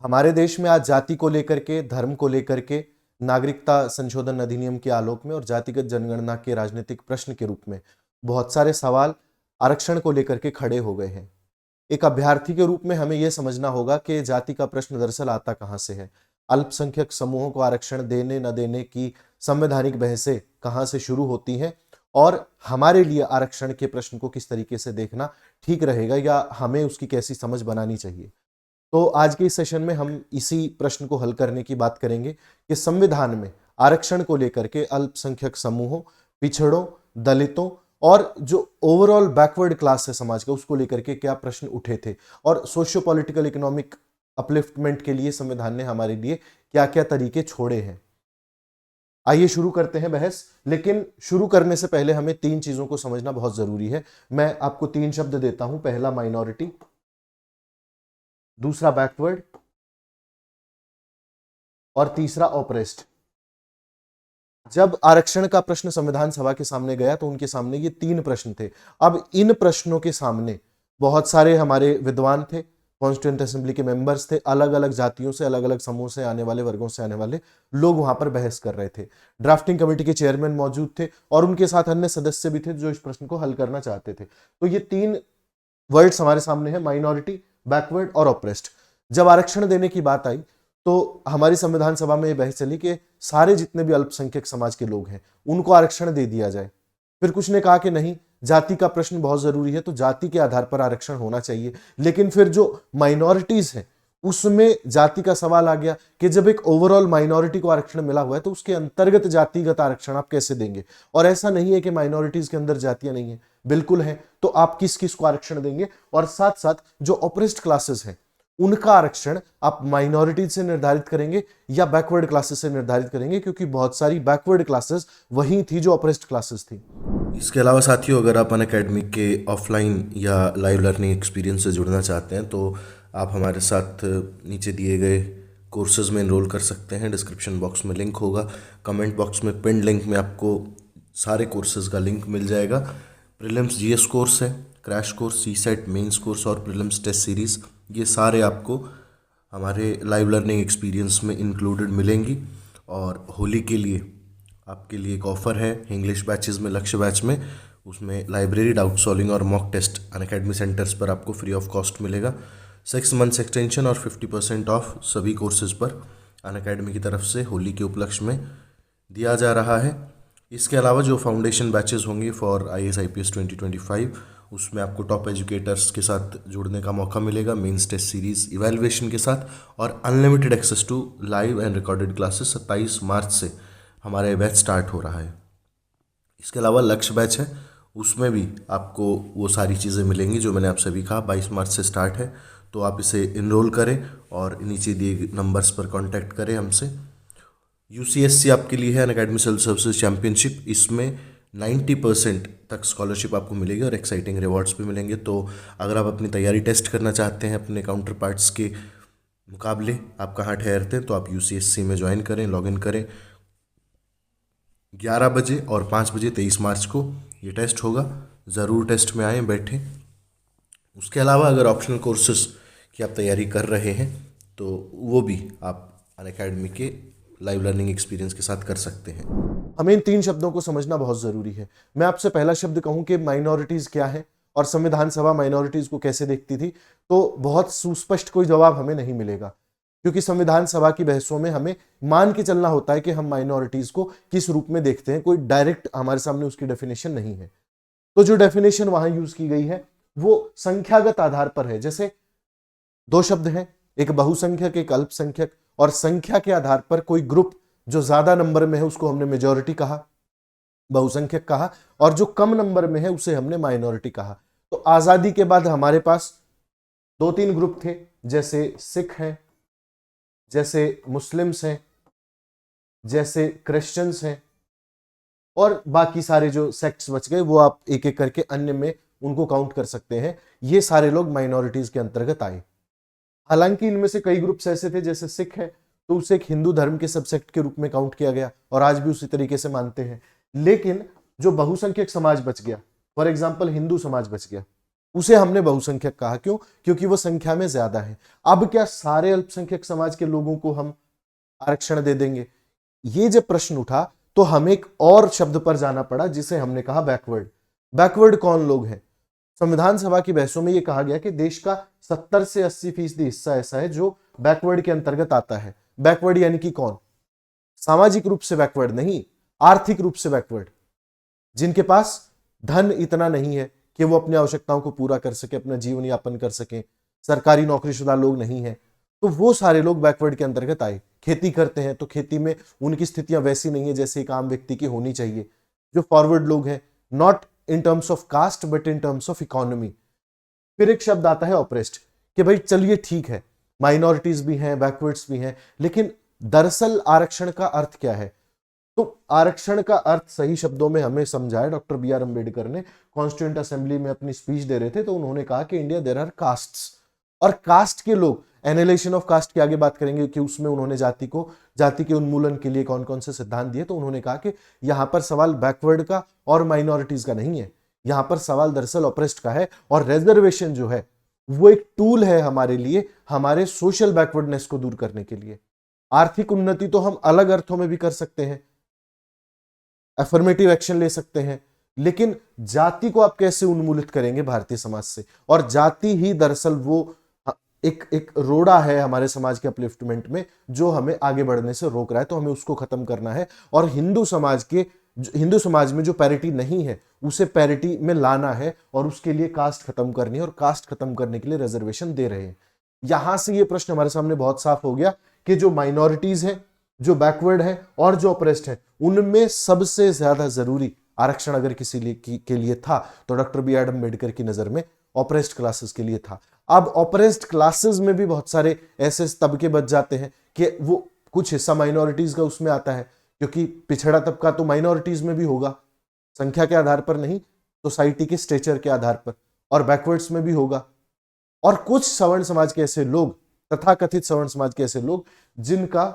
हमारे देश में आज जाति को लेकर के, धर्म को लेकर के, नागरिकता संशोधन अधिनियम के आलोक में और जातिगत जनगणना के राजनीतिक प्रश्न के रूप में बहुत सारे सवाल आरक्षण को लेकर के खड़े हो गए हैं। एक अभ्यर्थी के रूप में हमें यह समझना होगा कि जाति का प्रश्न दरअसल आता कहां से है। अल्पसंख्यक समूहों को आरक्षण देने न देने की संवैधानिक बहसें कहां से शुरू होती हैं और हमारे लिए आरक्षण के प्रश्न को किस तरीके से देखना ठीक रहेगा या हमें उसकी कैसी समझ बनानी चाहिए। तो आज के इस सेशन में हम इसी प्रश्न को हल करने की बात करेंगे कि संविधान में आरक्षण को लेकर के अल्पसंख्यक समूहों, पिछड़ों, दलितों और जो ओवरऑल बैकवर्ड क्लास है समाज का, उसको लेकर के क्या प्रश्न उठे थे और सोशियो पॉलिटिकल इकोनॉमिक अपलिफ्टमेंट के लिए संविधान ने हमारे लिए क्या क्या तरीके छोड़े हैं। आइए शुरू करते हैं बहस। लेकिन शुरू करने से पहले हमें तीन चीजों को समझना बहुत जरूरी है। मैं आपको तीन शब्द देता हूं। पहला माइनॉरिटी, दूसरा बैकवर्ड और तीसरा ऑपरेस्ड। जब आरक्षण का प्रश्न संविधान सभा के सामने गया तो उनके सामने ये तीन प्रश्न थे। अब इन प्रश्नों के सामने बहुत सारे हमारे विद्वान थे, कॉन्स्टिट्यूएंट असेंबली के मेंबर्स थे, अलग अलग जातियों से, अलग अलग समूह से आने वाले, वर्गों से आने वाले लोग वहां पर बहस कर रहे थे। ड्राफ्टिंग कमेटी के चेयरमैन मौजूद थे और उनके साथ अन्य सदस्य भी थे जो इस प्रश्न को हल करना चाहते थे। तो ये तीन वर्ड्स हमारे सामने है, माइनॉरिटी, बैकवर्ड और ऑपरेस्ड। जब आरक्षण देने की बात आई तो हमारी संविधान सभा में यह बहस चली कि सारे जितने भी अल्पसंख्यक समाज के लोग हैं उनको आरक्षण दे दिया जाए। फिर कुछ ने कहा कि नहीं, जाति का प्रश्न बहुत जरूरी है तो जाति के आधार पर आरक्षण होना चाहिए। लेकिन फिर जो माइनॉरिटीज हैं उसमें जाति का सवाल आ गया कि जब एक ओवरऑल माइनॉरिटी को आरक्षण मिला हुआ है तो उसके अंतर्गत जातिगत आरक्षण आप कैसे देंगे। और ऐसा नहीं है कि माइनॉरिटीज के अंदर जातियां नहीं है, बिल्कुल है। तो आप किस किस को आरक्षण देंगे और साथ साथ जो ऑपरेस्ड क्लासेस हैं उनका आरक्षण आप माइनॉरिटीज से निर्धारित करेंगे या बैकवर्ड क्लासेस से निर्धारित करेंगे, क्योंकि बहुत सारी बैकवर्ड क्लासेस वही थी जो ऑपरेस्ड क्लासेस थी। इसके अलावा साथियों, अगर आप अनअकैडमी के ऑफलाइन या लाइव लर्निंग एक्सपीरियंस से जुड़ना चाहते हैं तो आप हमारे साथ नीचे दिए गए कोर्सेज में एनरोल कर सकते हैं। डिस्क्रिप्शन बॉक्स में लिंक होगा, कमेंट बॉक्स में पिन लिंक में आपको सारे कोर्सेज का लिंक मिल जाएगा। प्रीलिम्स जीएस कोर्स है, crash course, CSAT mains course और प्रीलिम्स टेस्ट सीरीज़, ये सारे आपको हमारे लाइव लर्निंग एक्सपीरियंस में इंक्लूडेड मिलेंगी। और होली के लिए आपके लिए एक ऑफ़र है इंग्लिश बैचेस में, लक्ष्य बैच में, उसमें लाइब्रेरी, डाउट सॉल्विंग और मॉक टेस्ट अनअकैडमी सेंटर्स पर आपको फ्री ऑफ कॉस्ट मिलेगा। 6 मंथ्स एक्सटेंशन और 50% ऑफ सभी कोर्सेज पर अनअकैडमी की तरफ से होली के उपलक्ष्य में दिया जा रहा है। इसके अलावा जो फाउंडेशन बैचेस होंगे फॉर IAS IPS 2025, उसमें आपको टॉप एजुकेटर्स के साथ जुड़ने का मौका मिलेगा, मेंस टेस्ट सीरीज़ इवैल्यूएशन के साथ, और unlimited access to live and recorded classes 27 March से हमारा बैच स्टार्ट हो रहा है। इसके अलावा लक्ष्य बैच है, उसमें भी आपको वो सारी चीज़ें मिलेंगी जो मैंने आपसे अभी कहा। 22 मार्च से स्टार्ट है, तो आप इसे इनरोल करें और नीचे दिए नंबर्स पर कांटेक्ट करें हमसे। UCSC आपके लिए है, अनअकैडमी सेल्फ सर्विसेज चैम्पियनशिप। इसमें 90% तक स्कॉलरशिप आपको मिलेगी और एक्साइटिंग रिवॉर्ड्स भी मिलेंगे। तो अगर आप अपनी तैयारी टेस्ट करना चाहते हैं अपने काउंटर पार्ट्स के मुकाबले, आप कहाँ ठहरते हैं, तो आप UCSC में ज्वाइन करें, लॉगिन करें। 11 बजे और 5 बजे 23 मार्च को ये टेस्ट होगा, ज़रूर टेस्ट में आएँ, बैठें। उसके अलावा अगर ऑप्शनल कोर्सेज की आप तैयारी कर रहे हैं तो वो भी आप अनअकैडमी के लाइव लर्निंग एक्सपीरियंस के साथ कर सकते हैं। हमें इन तीन शब्दों को समझना बहुत जरूरी है। मैं आपसे पहला शब्द कहूं कि माइनॉरिटीज क्या है और संविधान सभा माइनॉरिटीज को कैसे देखती थी, तो बहुत सुस्पष्ट कोई जवाब हमें नहीं मिलेगा, क्योंकि संविधान सभा की बहसों में हमें मान के चलना होता है कि हम माइनॉरिटीज को किस रूप में देखते हैं। कोई डायरेक्ट हमारे सामने उसकी डेफिनेशन नहीं है। तो जो डेफिनेशन वहां यूज की गई है वो संख्यागत आधार पर है। जैसे दो शब्द हैं, एक बहुसंख्यक, एक अल्पसंख्यक, और संख्या के आधार पर कोई ग्रुप जो ज्यादा नंबर में है उसको हमने मेजॉरिटी कहा, बहुसंख्यक कहा, और जो कम नंबर में है उसे हमने माइनॉरिटी कहा। तो आजादी के बाद हमारे पास दो तीन ग्रुप थे, जैसे सिख हैं, जैसे मुस्लिम्स हैं, जैसे क्रिश्चियंस हैं, और बाकी सारे जो सेक्ट्स बच गए वो आप एक एक करके अन्य में उनको काउंट कर सकते हैं। ये सारे लोग माइनॉरिटीज के अंतर्गत आए। हालांकि इनमें से कई ग्रुप्स ऐसे थे, जैसे सिख है तो उसे एक हिंदू धर्म के सबसेक्ट के रूप में काउंट किया गया और आज भी उसी तरीके से मानते हैं। लेकिन जो बहुसंख्यक समाज बच गया, फॉर एग्जाम्पल हिंदू समाज बच गया, उसे हमने बहुसंख्यक कहा। क्यों? क्योंकि वो संख्या में ज्यादा है। अब क्या सारे अल्पसंख्यक समाज के लोगों को हम आरक्षण दे देंगे? ये जब प्रश्न उठा तो हमें एक और शब्द पर जाना पड़ा जिसे हमने कहा बैकवर्ड। बैकवर्ड कौन लोग हैं? संविधान सभा की बहसों में यह कहा गया कि देश का 70 से 80% हिस्सा ऐसा है जो बैकवर्ड के अंतर्गत आता है। बैकवर्ड यानी कि कौन? सामाजिक रूप से बैकवर्ड नहीं, आर्थिक रूप से बैकवर्ड, जिनके पास धन इतना नहीं है कि वो अपनी आवश्यकताओं को पूरा कर सके, अपना जीवन यापन कर सके, सरकारी नौकरीशुदा लोग नहीं है, तो वो सारे लोग बैकवर्ड के अंतर्गत आए। खेती करते हैं तो खेती में उनकी स्थितियां वैसी नहीं है जैसे एक आम व्यक्ति की होनी चाहिए। जो फॉरवर्ड लोग हैं, not in terms of caste but in terms of economy. फिर एक शब्द आता है ऑप्रेस्ड, कि भाई चलिए ठीक है, माइनॉरिटीज भी हैं, बैकवर्ड्स भी हैं, लेकिन दरअसल आरक्षण का अर्थ क्या है? तो आरक्षण का अर्थ सही शब्दों में हमें समझाया डॉक्टर बी.आर. अम्बेडकर ने। कॉन्स्टिट्यूएंट असेंबली में अपनी स्पीच दे रहे थे तो उन्होंने कहा कि इंडिया देयर आर कास्ट्स, और कास्ट के लोग, एनालिसिस ऑफ कास्ट की आगे बात करेंगे कि उसमें उन्होंने जाति के उन्मूलन के लिए कौन कौन से सिद्धांत दिए। तो उन्होंने कहा कि यहां पर सवाल बैकवर्ड का और माइनॉरिटीज का नहीं है, यहां पर सवाल दरअसल ऑप्रेस्ड का है। और रिजर्वेशन जो है वो एक टूल है हमारे लिए, हमारे सोशल बैकवर्डनेस को दूर करने के लिए। आर्थिक उन्नति तो हम अलग अर्थों में भी कर सकते हैं, अफर्मेटिव एक्शन ले सकते हैं, लेकिन जाति को आप कैसे उन्मूलित करेंगे भारतीय समाज से? और जाति ही दरअसल वो एक रोड़ा है हमारे समाज के अपलिफ्टमेंट में जो हमें आगे बढ़ने से रोक रहा है। तो हमें उसको खत्म करना है और हिंदू समाज में जो पैरिटी नहीं है उसे पैरिटी में लाना है, और उसके लिए कास्ट खत्म करनी है, और कास्ट खत्म करने के लिए रिजर्वेशन दे रहे हैं। यहां से ये प्रश्न हमारे सामने बहुत साफ हो गया कि जो माइनॉरिटीज हैं, जो बैकवर्ड है और जो ऑप्रेस्ड है, उनमें सबसे ज्यादा जरूरी आरक्षण अगर किसी के लिए था तो डॉक्टर बी.आर. अम्बेडकर की नजर में ऑप्रेस्ड क्लासेस के लिए था। अब ऑप्रेस्ड क्लासेस में भी बहुत सारे ऐसे तबके बच जाते हैं कि वो कुछ हिस्सा माइनॉरिटीज का उसमें आता है, क्योंकि पिछड़ा तबका तो माइनॉरिटीज में भी होगा, संख्या के आधार पर नहीं, सोसाइटी के स्टेचर के आधार पर, और बैकवर्ड्स में भी होगा। और कुछ सवर्ण समाज के ऐसे लोग, तथाकथित सवर्ण समाज के ऐसे लोग जिनका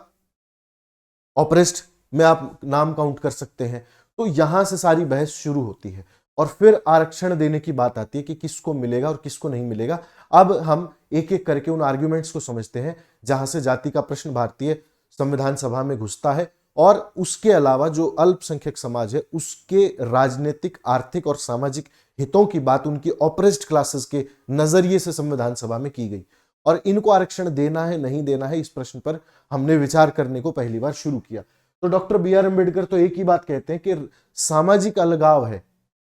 ऑप्रेस्ड में आप नाम काउंट कर सकते हैं। तो यहां से सारी बहस शुरू होती है और फिर आरक्षण देने की बात आती है कि किसको मिलेगा और किसको नहीं मिलेगा। अब हम एक एक करके उन आर्ग्यूमेंट्स को समझते हैं जहां से जाति का प्रश्न भारतीय संविधान सभा में घुसता है, और उसके अलावा जो अल्पसंख्यक समाज है उसके राजनीतिक, आर्थिक और सामाजिक हितों की बात उनकी ऑप्रेस्ड क्लासेस के नजरिए से संविधान सभा में की गई। और इनको आरक्षण देना है नहीं देना है, इस प्रश्न पर हमने विचार करने को पहली बार शुरू किया। तो डॉक्टर बी.आर. अम्बेडकर तो एक ही बात कहते हैं कि सामाजिक अलगाव है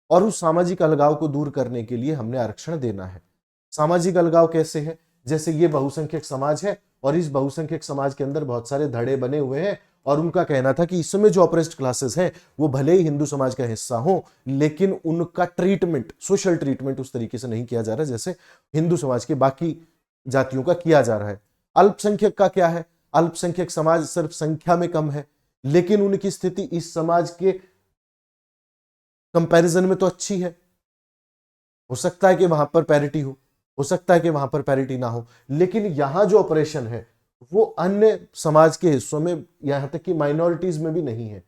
और उस सामाजिक अलगाव को दूर करने के लिए हमने आरक्षण देना है। सामाजिक अलगाव कैसे है? जैसे ये बहुसंख्यक समाज है और इस बहुसंख्यक समाज के अंदर बहुत सारे धड़े बने हुए हैं, और उनका कहना था कि इस समय जो ऑप्रेस्ड क्लासेस हैं वो भले ही हिंदू समाज का हिस्सा हो, लेकिन उनका ट्रीटमेंट, सोशल ट्रीटमेंट उस तरीके से नहीं किया जा रहा जैसे हिंदू समाज के बाकी जातियों का किया जा रहा है। अल्पसंख्यक का क्या है? अल्पसंख्यक समाज सिर्फ संख्या में कम है, लेकिन उनकी स्थिति इस समाज के कंपैरिजन में तो अच्छी है। हो सकता है कि वहां पर पैरिटी हो सकता है कि वहां पर पैरिटी ना हो, लेकिन यहां जो ऑपरेशन है वो अन्य समाज के हिस्सों में, यहां तक कि माइनॉरिटीज में भी नहीं है।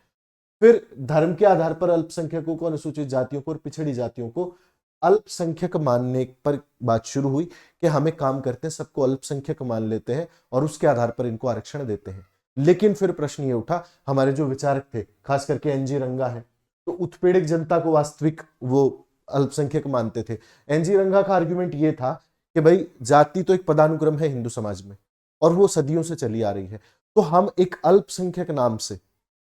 फिर धर्म के आधार पर अल्पसंख्यकों को, अनुसूचित जातियों को और पिछड़ी जातियों को अल्पसंख्यक मानने पर बात शुरू हुई कि हमें काम करते हैं, सबको अल्पसंख्यक मान लेते हैं और उसके आधार पर इनको आरक्षण देते हैं। लेकिन फिर प्रश्न ये उठा, हमारे जो विचारक थे, खास करके एन.जी. रंगा है, तो उत्पीड़ित जनता को वास्तविक वो अल्पसंख्यक मानते थे। एन.जी. रंगा का आर्ग्यूमेंट ये था कि भाई जाति तो एक पदानुक्रम है हिंदू समाज में और वो सदियों से चली आ रही है, तो हम एक अल्पसंख्यक नाम से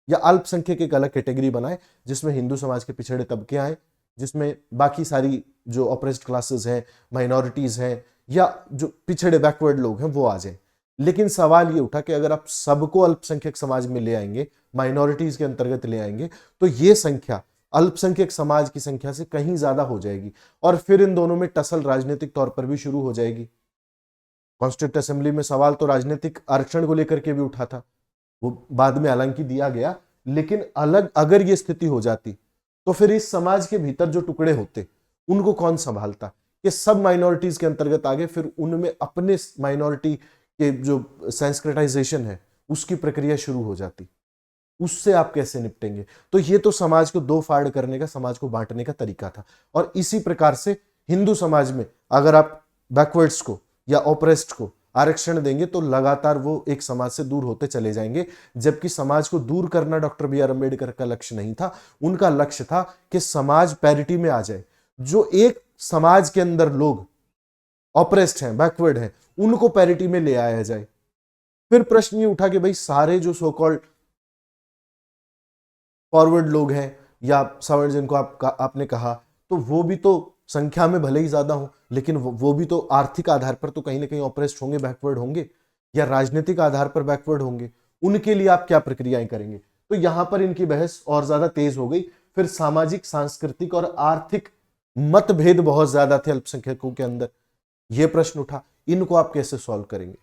या अल्पसंख्यक एक अलग कैटेगरी बनाए जिसमें हिंदू समाज के पिछड़े तबके आए, जिसमें बाकी सारी जो ऑप्रेस्ड क्लासेस हैं, माइनॉरिटीज हैं या जो पिछड़े बैकवर्ड लोग हैं वो आ जाए। लेकिन सवाल ये उठा कि अगर आप सबको अल्पसंख्यक समाज में ले आएंगे, माइनॉरिटीज के अंतर्गत ले आएंगे, तो ये संख्या अल्पसंख्यक समाज की संख्या से कहीं ज्यादा हो जाएगी और फिर इन दोनों में टसल राजनीतिक तौर पर भी शुरू हो जाएगी। कॉन्स्टिट्यूएंट असेंबली में सवाल तो राजनीतिक आरक्षण को लेकर के भी उठा था, वो बाद में हालांकि दिया गया, लेकिन अलग अगर ये स्थिति हो जाती तो फिर इस समाज के भीतर जो टुकड़े होते उनको कौन संभालता? कि सब माइनॉरिटीज के अंतर्गत आ गए, फिर उनमें अपने माइनॉरिटी के जो सेंस्क्रिटाइजेशन है उसकी प्रक्रिया शुरू हो जाती, उससे आप कैसे निपटेंगे? तो ये तो समाज को दो फाड़ करने का, समाज को बांटने का तरीका था। और इसी प्रकार से हिंदू समाज में अगर आप बैकवर्ड्स को या ऑप्रेस्ड को आरक्षण देंगे तो लगातार वो एक समाज से दूर होते चले जाएंगे, जबकि समाज को दूर करना डॉक्टर बी आर अम्बेडकर का लक्ष्य नहीं था। उनका लक्ष्य था कि समाज पैरिटी में आ जाए। जो एक समाज के अंदर लोग ऑप्रेस्ड हैं, बैकवर्ड हैं, उनको पैरिटी में ले आया जाए। फिर प्रश्न ये उठा कि भाई सारे जो सो कॉल्ड फॉरवर्ड लोग हैं या सवर्ण जिनको आपने कहा, तो वो भी तो संख्या में भले ही ज्यादा हो, लेकिन वो भी तो आर्थिक आधार पर तो कहीं ना कहीं ऑप्रेस्ड होंगे, बैकवर्ड होंगे, या राजनीतिक आधार पर बैकवर्ड होंगे। उनके लिए आप क्या प्रक्रियाएं करेंगे? तो यहां पर इनकी बहस और ज्यादा तेज हो गई। फिर सामाजिक, सांस्कृतिक और आर्थिक मतभेद बहुत ज्यादा थे अल्पसंख्यकों के अंदर। यह प्रश्न उठा, इनको आप कैसे सॉल्व करेंगे?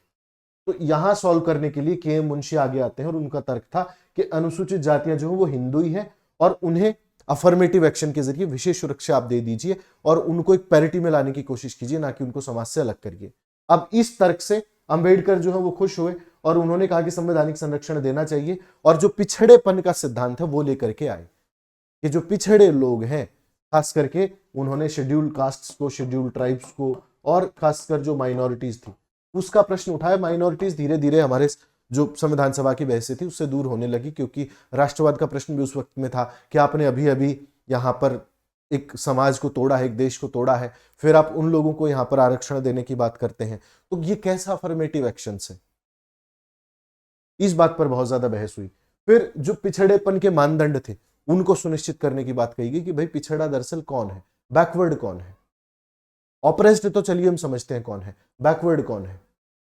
तो यहां सॉल्व करने के लिए के एम मुंशी आगे आते हैं और उनका तर्क था कि अनुसूचित जातियां जो है वो हिंदू ही हैं और उन्हें अफर्मेटिव एक्शन के जरिए विशेष सुरक्षा आप दे दीजिए और उनको एक पैरिटी में लाने की कोशिश कीजिए, ना कि उनको समाज से अलग करिए। अब इस तर्क से अंबेडकर जो है वो खुश हुए और उन्होंने कहा कि संवैधानिक संरक्षण देना चाहिए, और जो पिछड़ेपन का सिद्धांत है वो लेकर के आए कि जो पिछड़े लोग हैं, खास करके उन्होंने शेड्यूल्ड कास्ट्स को, शेड्यूल्ड ट्राइब्स को, और खासकर जो माइनॉरिटीज थी उसका प्रश्न उठाया। माइनॉरिटीज धीरे धीरे हमारे जो संविधान सभा की बहसें थी उससे दूर होने लगी, क्योंकि राष्ट्रवाद का प्रश्न भी उस वक्त में था कि आपने अभी अभी यहाँ पर एक समाज को तोड़ा है, एक देश को तोड़ा है, फिर आप उन लोगों को यहाँ पर आरक्षण देने की बात करते हैं, तो ये कैसा अफर्मेटिव एक्शन है? इस बात पर बहुत ज्यादा बहस हुई। फिर जो पिछड़ेपन के मानदंड थे उनको सुनिश्चित करने की बात कही गई कि भाई पिछड़ा दरअसल कौन है, बैकवर्ड कौन है। ऑप्रेस्ड तो चलिए हम समझते हैं कौन है, बैकवर्ड कौन है।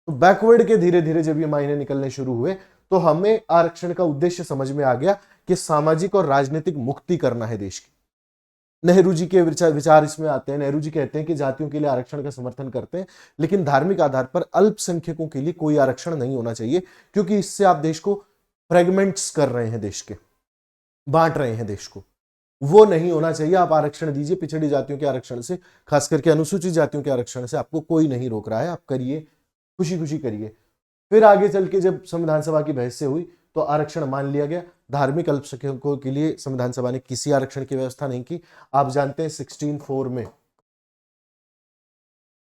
तो बैकवर्ड के धीरे धीरे जब ये मायने निकलने शुरू हुए तो हमें आरक्षण का उद्देश्य समझ में आ गया कि सामाजिक और राजनीतिक मुक्ति करना है देश की। नेहरू जी के विचार इसमें आते हैं। नेहरू जी कहते हैं कि जातियों के लिए आरक्षण का समर्थन करते हैं, लेकिन धार्मिक आधार पर अल्पसंख्यकों के लिए कोई आरक्षण नहीं होना चाहिए, क्योंकि इससे आप देश को फ्रेगमेंट्स कर रहे हैं, देश के बांट रहे हैं देश को। वो नहीं होना चाहिए। आप आरक्षण दीजिए, पिछड़ी जातियों के आरक्षण से, खास करके अनुसूचित जातियों के आरक्षण से आपको कोई नहीं रोक रहा है, आप करिए, खुशी खुशी करिए। फिर आगे चल के जब संविधान सभा की बहस से हुई तो आरक्षण मान लिया गया। धार्मिक अल्पसंख्यकों के लिए संविधान सभा ने किसी आरक्षण की व्यवस्था नहीं की। आप जानते हैं 16(4) में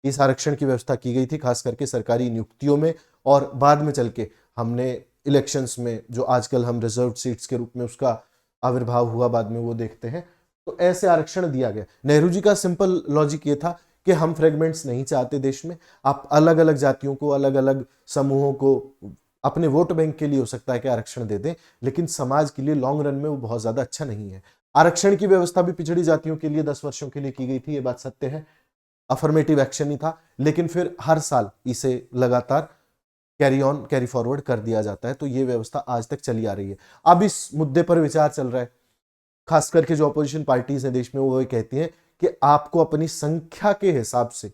इस आरक्षण की व्यवस्था की गई थी, खास करके सरकारी नियुक्तियों में, और बाद में चल के हमने इलेक्शंस में जो आजकल हम रिजर्व सीट्स के रूप में उसका आविर्भाव हुआ बाद में वो देखते हैं। तो ऐसे आरक्षण दिया गया। नेहरू जी का सिंपल लॉजिक ये था कि हम फ्रेगमेंट्स नहीं चाहते देश में। आप अलग अलग जातियों को, अलग अलग समूहों को अपने वोट बैंक के लिए हो सकता है कि आरक्षण दे दें, लेकिन समाज के लिए लॉन्ग रन में वो बहुत ज्यादा अच्छा नहीं है। आरक्षण की व्यवस्था भी पिछड़ी जातियों के लिए 10 वर्षों के लिए की गई थी, ये बात सत्य है, अफर्मेटिव एक्शन ही था, लेकिन फिर हर साल इसे लगातार कैरी ऑन, कैरी फॉरवर्ड कर दिया जाता है। तो ये व्यवस्था आज तक चली आ रही है। अब इस मुद्दे पर विचार चल रहा है, खास करके जो अपोजिशन पार्टीज हैं देश में, वो कहती हैं कि आपको अपनी संख्या के हिसाब से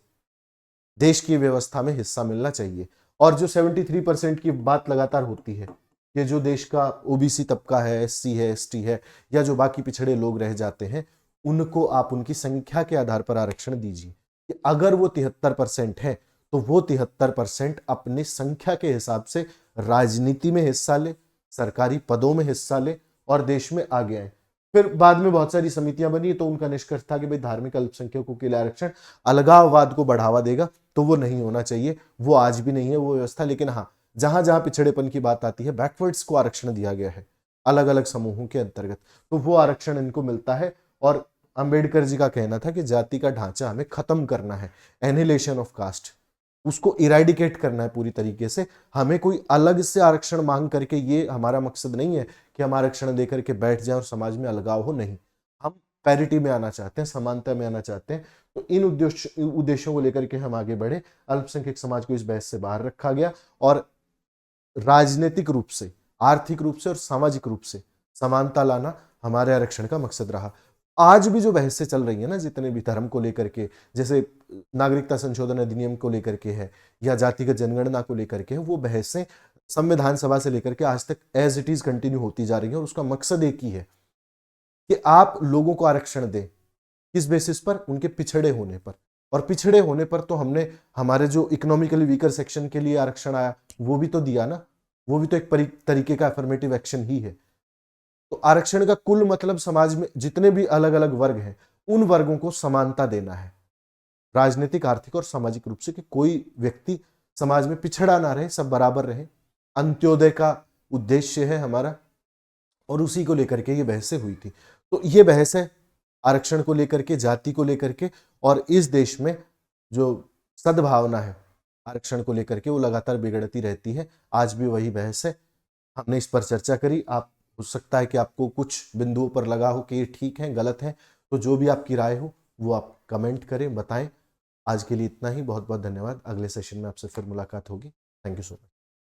देश की व्यवस्था में हिस्सा मिलना चाहिए। और जो 73% की बात लगातार होती है कि जो देश का ओबीसी तबका है, एससी है, एसटी है, या जो बाकी पिछड़े लोग रह जाते हैं, उनको आप उनकी संख्या के आधार पर आरक्षण दीजिए। कि अगर वो 73% है तो वो 73% अपनी संख्या के हिसाब से राजनीति में हिस्सा ले, सरकारी पदों में हिस्सा ले और देश में आगे आए। फिर बाद में बहुत सारी समितियां बनी तो उनका निष्कर्ष था कि भाई धार्मिक अल्पसंख्यकों के लिए आरक्षण अलगाववाद को बढ़ावा देगा, तो वो नहीं होना चाहिए। वो आज भी नहीं है वो व्यवस्था। लेकिन हाँ, जहां जहां पिछड़ेपन की बात आती है, बैकवर्ड्स को आरक्षण दिया गया है अलग अलग समूहों के अंतर्गत, तो वो आरक्षण इनको मिलता है। और अंबेडकर जी का कहना था कि जाति का ढांचा हमें खत्म करना है, एनिहिलेशन ऑफ कास्ट, उसको इरेडिकेट करना है पूरी तरीके से। हमें कोई अलग से आरक्षण मांग करके, ये हमारा मकसद नहीं है कि हम आरक्षण देकर के बैठ जाएं और समाज में अलगाव हो, नहीं। हम पैरिटी में आना चाहते हैं, समानता में आना चाहते हैं। तो इन उद्देश्यों को लेकर के हम आगे बढ़े। अल्पसंख्यक समाज को इस बहस से बाहर रखा गया और राजनीतिक रूप से, आर्थिक रूप से और सामाजिक रूप से समानता लाना हमारे आरक्षण का मकसद रहा। आज भी जो बहसें चल रही है ना, जितने भी धर्म को लेकर के, जैसे नागरिकता संशोधन अधिनियम को लेकर के है या जातिगत जनगणना को लेकर के है, वो बहसें संविधान सभा से लेकर के आज तक एज इट इज कंटिन्यू होती जा रही है। और उसका मकसद एक ही है कि आप लोगों को आरक्षण दें। किस बेसिस पर? उनके पिछड़े होने पर। और पिछड़े होने पर तो हमने हमारे जो इकोनॉमिकली वीकर सेक्शन के लिए आरक्षण आया वो भी तो दिया ना, वो भी तो एक तरीके का अफर्मेटिव एक्शन ही है। तो आरक्षण का कुल मतलब समाज में जितने भी अलग अलग वर्ग हैं उन वर्गों को समानता देना है। राजनीतिक, आर्थिक और सामाजिक रूप से, कि कोई व्यक्ति समाज में पिछड़ा ना रहे, सब बराबर रहे। अंत्योदय का उद्देश्य है हमारा, और उसी को लेकर के ये बहसें हुई थी। तो ये बहस है आरक्षण को लेकर के, जाति को लेकर के, और इस देश में जो सद्भावना है आरक्षण को लेकर के वो लगातार बिगड़ती रहती है। आज भी वही बहस है, हमने इस पर चर्चा करी। आप, हो सकता है कि आपको कुछ बिंदुओं पर लगा हो कि ये ठीक है, गलत है, तो जो भी आपकी राय हो वो आप कमेंट करें, बताएं। आज के लिए इतना ही, बहुत बहुत धन्यवाद। अगले सेशन में आपसे फिर मुलाकात होगी। Thank you so much.